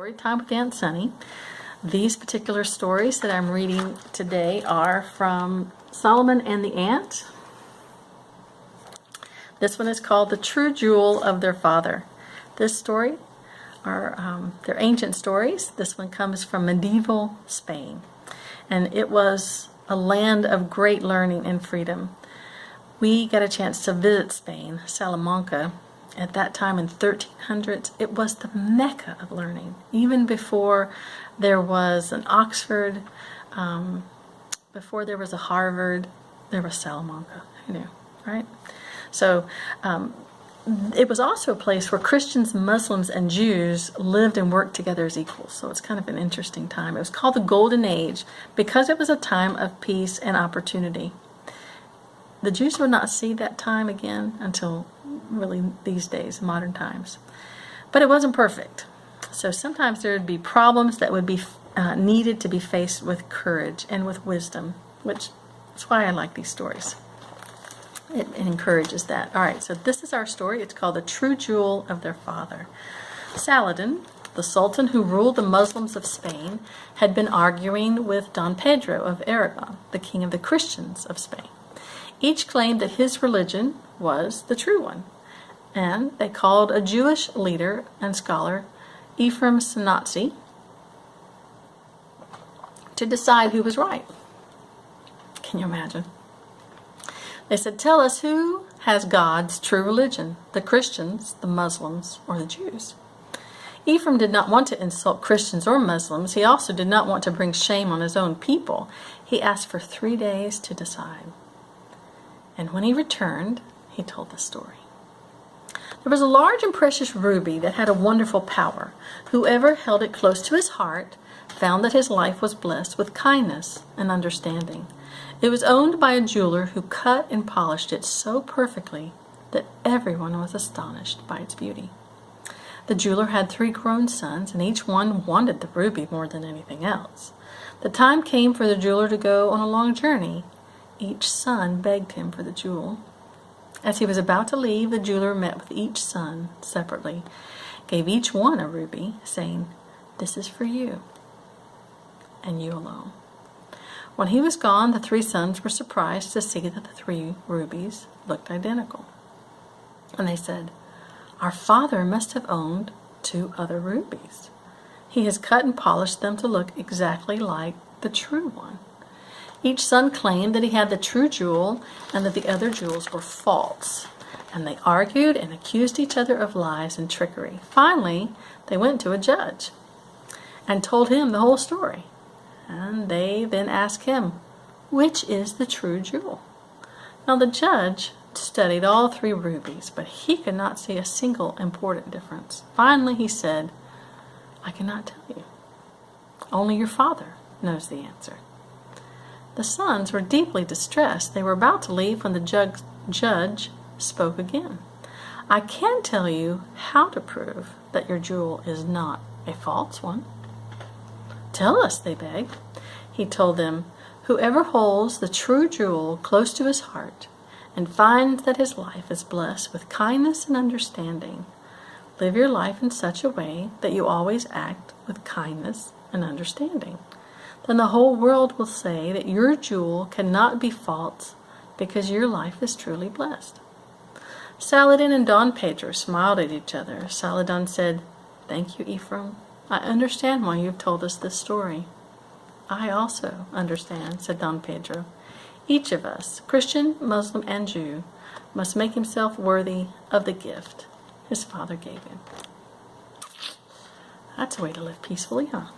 Storytime with Aunt Sunny. These particular stories that I'm reading today are from Solomon and the Ant. This one is called The True Jewel of Their Father. This story are they're ancient stories. This one comes from medieval Spain, and it was a land of great learning and freedom. We got a chance to visit Spain, Salamanca. At that time in 1300s, it was the Mecca of learning. Even before there was an Oxford, before there was a Harvard, there was Salamanca. Who knew, right? So it was also a place where Christians, Muslims, and Jews lived and worked together as equals. So it's kind of an interesting time. It was called the Golden Age because it was a time of peace and opportunity. The Jews would not see that time again until really these days, modern times. But it wasn't perfect. So sometimes there would be problems that would be needed to be faced with courage and with wisdom, which is why I like these stories. It encourages that. All right, so this is our story. It's called The True Jewel of Their Father. Saladin, the Sultan who ruled the Muslims of Spain, had been arguing with Don Pedro of Aragon, the king of the Christians of Spain. Each claimed that his religion was the true one, and they called a Jewish leader and scholar, Ephraim Sanazi, to decide who was right. Can you imagine? They said, tell us who has God's true religion, the Christians, the Muslims, or the Jews. Ephraim did not want to insult Christians or Muslims. He also did not want to bring shame on his own people. He asked for 3 days to decide. And when he returned, he told the story. There was a large and precious ruby that had a wonderful power. Whoever held it close to his heart found that his life was blessed with kindness and understanding. It was owned by a jeweler who cut and polished it so perfectly that everyone was astonished by its beauty. The jeweler had 3 grown sons, and each one wanted the ruby more than anything else. The time came for the jeweler to go on a long journey. Each son begged him for the jewel. As he was about to leave, the jeweler met with each son separately, gave each one a ruby, saying, "This is for you, and you alone." When he was gone, the 3 sons were surprised to see that the 3 rubies looked identical. And they said, "Our father must have owned 2 other rubies. He has cut and polished them to look exactly like the true one." Each son claimed that he had the true jewel and that the other jewels were false. And they argued and accused each other of lies and trickery. Finally, they went to a judge and told him the whole story. And they then asked him, which is the true jewel? Now the judge studied all 3 rubies, but he could not see a single important difference. Finally he said, "I cannot tell you. Only your father knows the answer." The sons were deeply distressed. They were about to leave when the judge spoke again. "I can tell you how to prove that your jewel is not a false one." "Tell us," they begged. He told them, "Whoever holds the true jewel close to his heart and finds that his life is blessed with kindness and understanding, live your life in such a way that you always act with kindness and understanding. Then the whole world will say that your jewel cannot be false because your life is truly blessed." Saladin and Don Pedro smiled at each other. Saladin said, "Thank you, Ephraim. I understand why you've told us this story." "I also understand," said Don Pedro. "Each of us, Christian, Muslim, and Jew, must make himself worthy of the gift his father gave him." That's a way to live peacefully, huh?